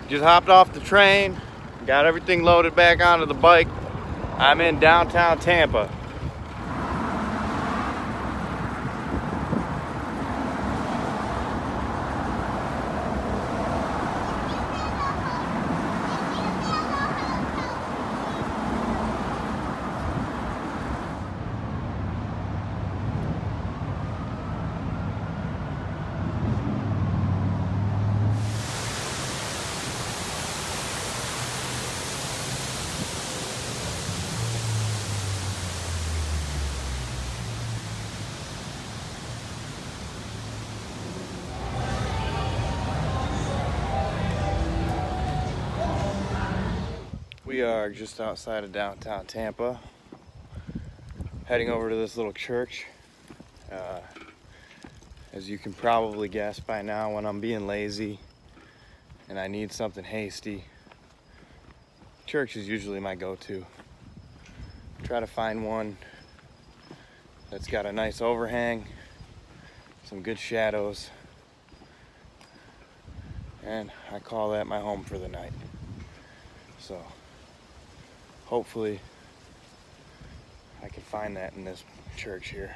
Just hopped off the train, got everything loaded back onto the bike. I'm in downtown Tampa. We are just outside of downtown Tampa, heading over to this little church. As you can probably guess by now, when I'm being lazy and I need something hasty, church is usually my go-to. Try to find one that's got a nice overhang, some good shadows, and I call that my home for the night. So hopefully I can find that in this church here.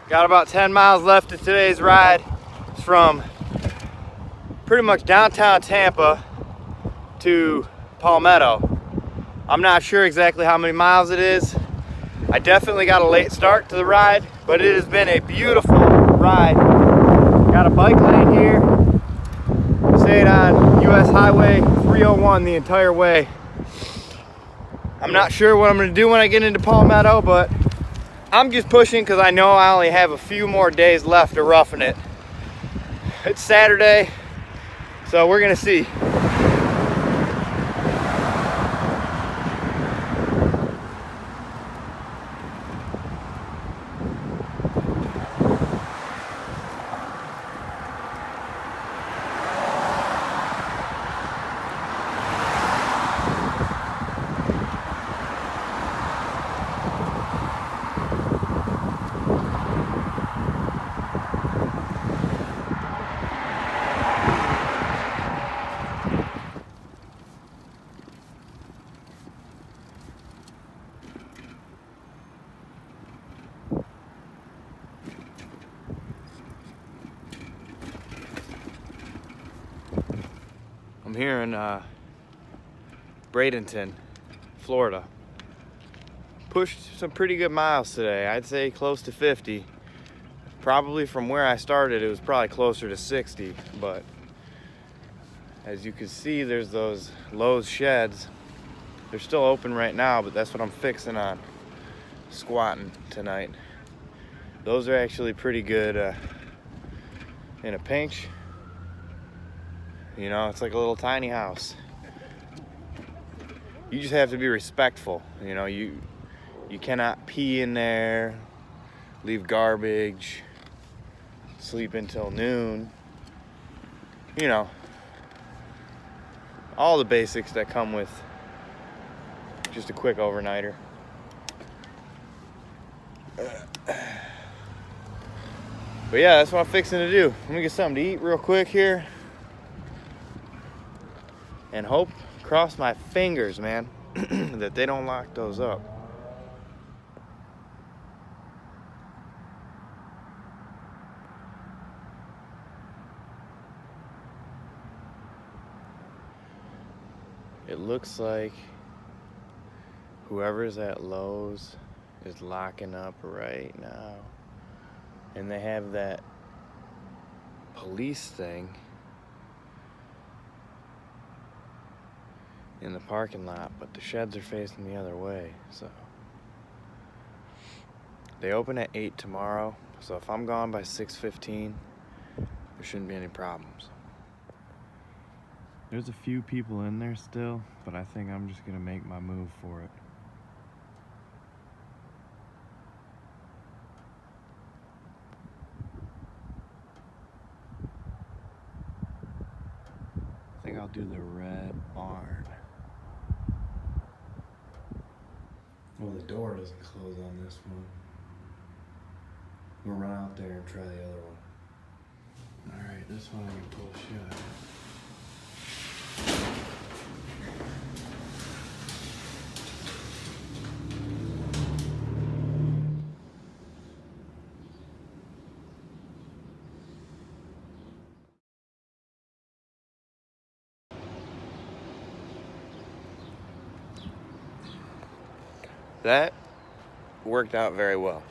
Got about 10 miles left of today's ride. It's from pretty much downtown Tampa to Palmetto. I'm not sure exactly how many miles it is. I definitely got a late start to the ride, but it has been a beautiful ride. Got a bike lane here. Stayed on US Highway 301 the entire way. I'm not sure what I'm gonna do when I get into Palmetto, but I'm just pushing because I know I only have a few more days left of roughing it. It's Saturday, so we're gonna see. I'm here in Bradenton, Florida. Pushed some pretty good miles today. I'd say close to 50. Probably from where I started, it was probably closer to 60. But as you can see, there's those Lowe's sheds. They're still open right now, but that's what I'm fixing on squatting tonight. Those are actually pretty good in a pinch. You know, it's like a little tiny house. You just have to be respectful. You know, you cannot pee in there, leave garbage, sleep until noon. You know, all the basics that come with just a quick overnighter. But yeah, that's what I'm fixing to do. Let me get something to eat real quick here. And hope, cross my fingers, man, that they don't lock those up. It looks like whoever's at Lowe's is locking up right now. And they have that police thing in the parking lot, but the sheds are facing the other way, so. They open at 8 tomorrow, so if I'm gone by 6:15, there shouldn't be any problems. There's a few people in there still, but I think I'm just gonna make my move for it. I think I'll do the red barn. Well, the door doesn't close on this one. We'll run out there and try the other one. Alright, this one I can pull shut. That worked out very well.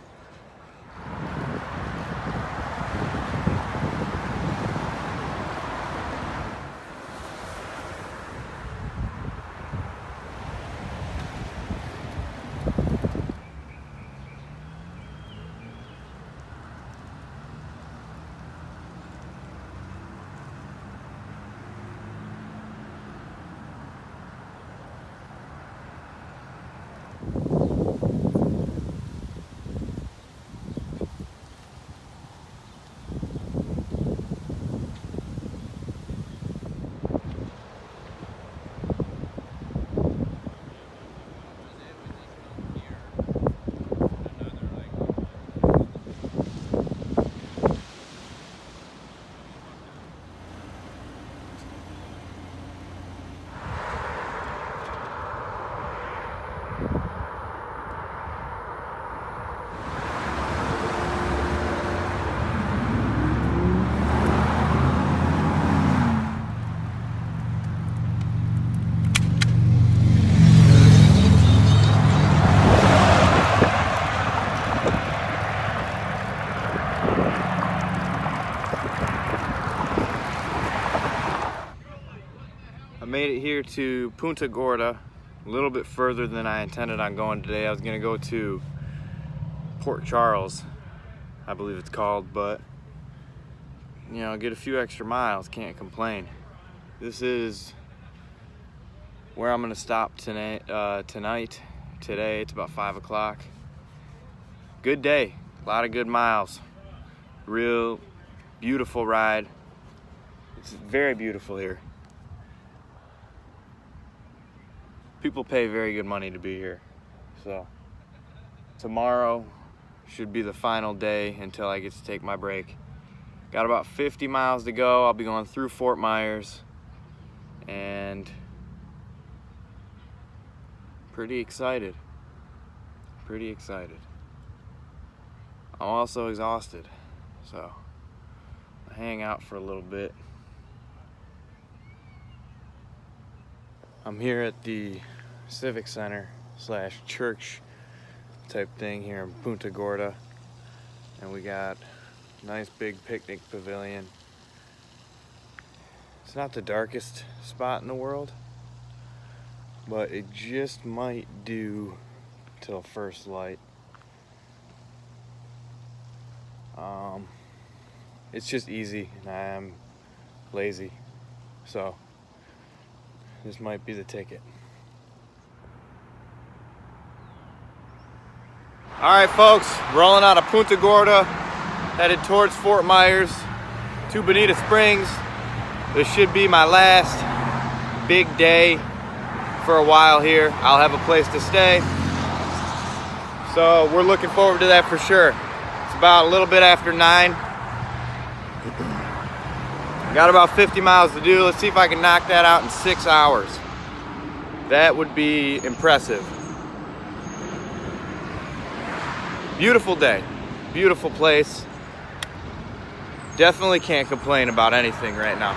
I made it here to Punta Gorda, a little bit further than I intended on going today. I was gonna go to Port Charles, I believe it's called, but you know, get a few extra miles, can't complain. This is where I'm gonna stop today. Today, it's about 5 o'clock. Good day, a lot of good miles. Real beautiful ride. It's very beautiful here. People pay very good money to be here. So tomorrow should be the final day until I get to take my break. Got about 50 miles to go. I'll be going through Fort Myers and pretty excited. Pretty excited. I'm also exhausted, so I'll hang out for a little bit. I'm here at the Civic Center / church type thing here in Punta Gorda, and we got a nice big picnic pavilion. It's not the darkest spot in the world, but it just might do till first light. It's just easy, and I am lazy, so this might be the ticket. All right, folks, rolling out of Punta Gorda, headed towards Fort Myers to Bonita Springs. This should be my last big day for a while here. I'll have a place to stay, so we're looking forward to that for sure. It's about a little bit after 9. Got about 50 miles to do. Let's see if I can knock that out in 6 hours. That would be impressive. Beautiful day, beautiful place. Definitely can't complain about anything right now.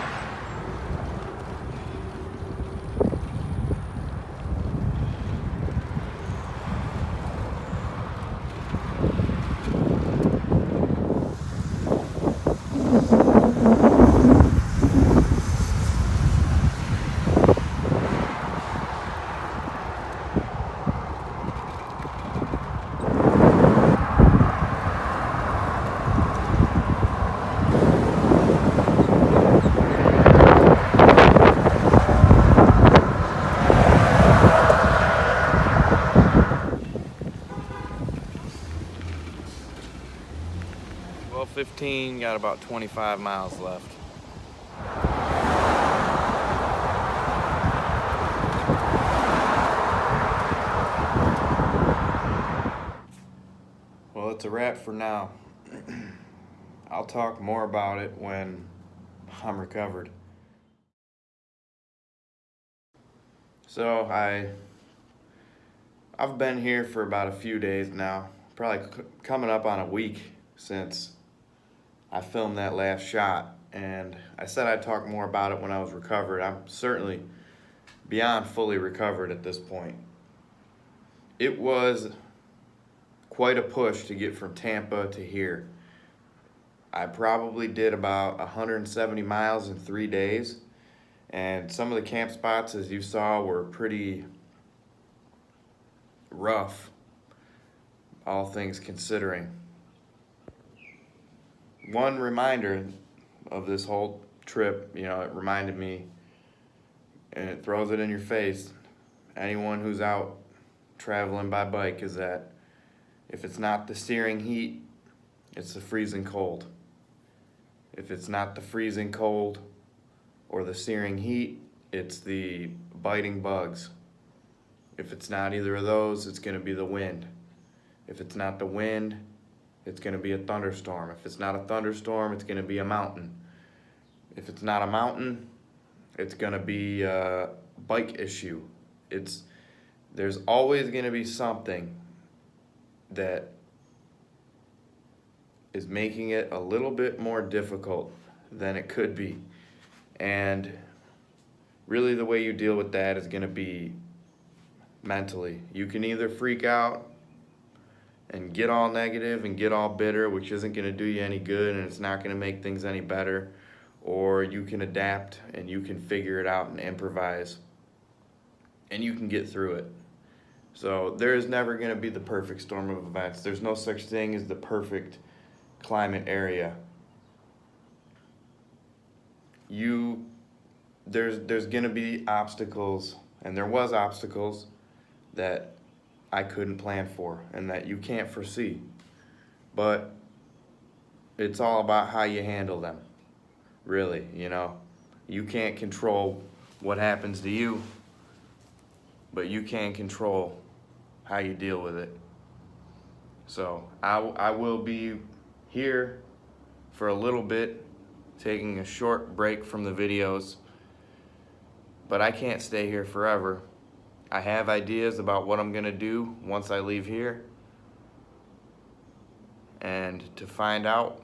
15, got about 25 miles left. Well, it's a wrap for now. I'll talk more about it when I'm recovered. So I've been here for about a few days now, probably coming up on a week since I filmed that last shot, and I said I'd talk more about it when I was recovered. I'm certainly beyond fully recovered at this point. It was quite a push to get from Tampa to here. I probably did about 170 miles in 3 days, and some of the camp spots, as you saw, were pretty rough, all things considering. One reminder of this whole trip, it reminded me, and it throws it in your face, anyone who's out traveling by bike, is that if it's not the searing heat, it's the freezing cold. If it's not the freezing cold or the searing heat, it's the biting bugs. If it's not either of those, it's going to be the wind. If it's not the wind, it's going to be a thunderstorm. If it's not a thunderstorm, it's going to be a mountain. If it's not a mountain, it's going to be a bike issue. There's always going to be something that is making it a little bit more difficult than it could be. And really the way you deal with that is going to be mentally. You can either freak out and get all negative and get all bitter, which isn't going to do you any good and it's not going to make things any better, or you can adapt and you can figure it out and improvise and you can get through it. So there is never going to be the perfect storm of events. There's no such thing as the perfect climate area. There's going to be obstacles, and there was obstacles that I couldn't plan for and that you can't foresee. But it's all about how you handle them, really. You can't control what happens to you, but you can control how you deal with it. So I will be here for a little bit, taking a short break from the videos, but I can't stay here forever. I have ideas about what I'm gonna do once I leave here, and to find out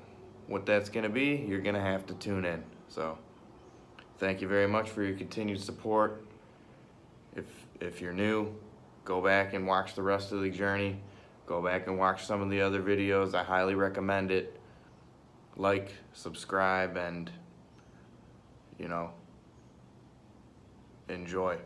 what that's gonna be, you're gonna have to tune in. So thank you very much for your continued support. If you're new, go back and watch the rest of the journey. Go back and watch some of the other videos. I highly recommend it. Like, subscribe, and enjoy.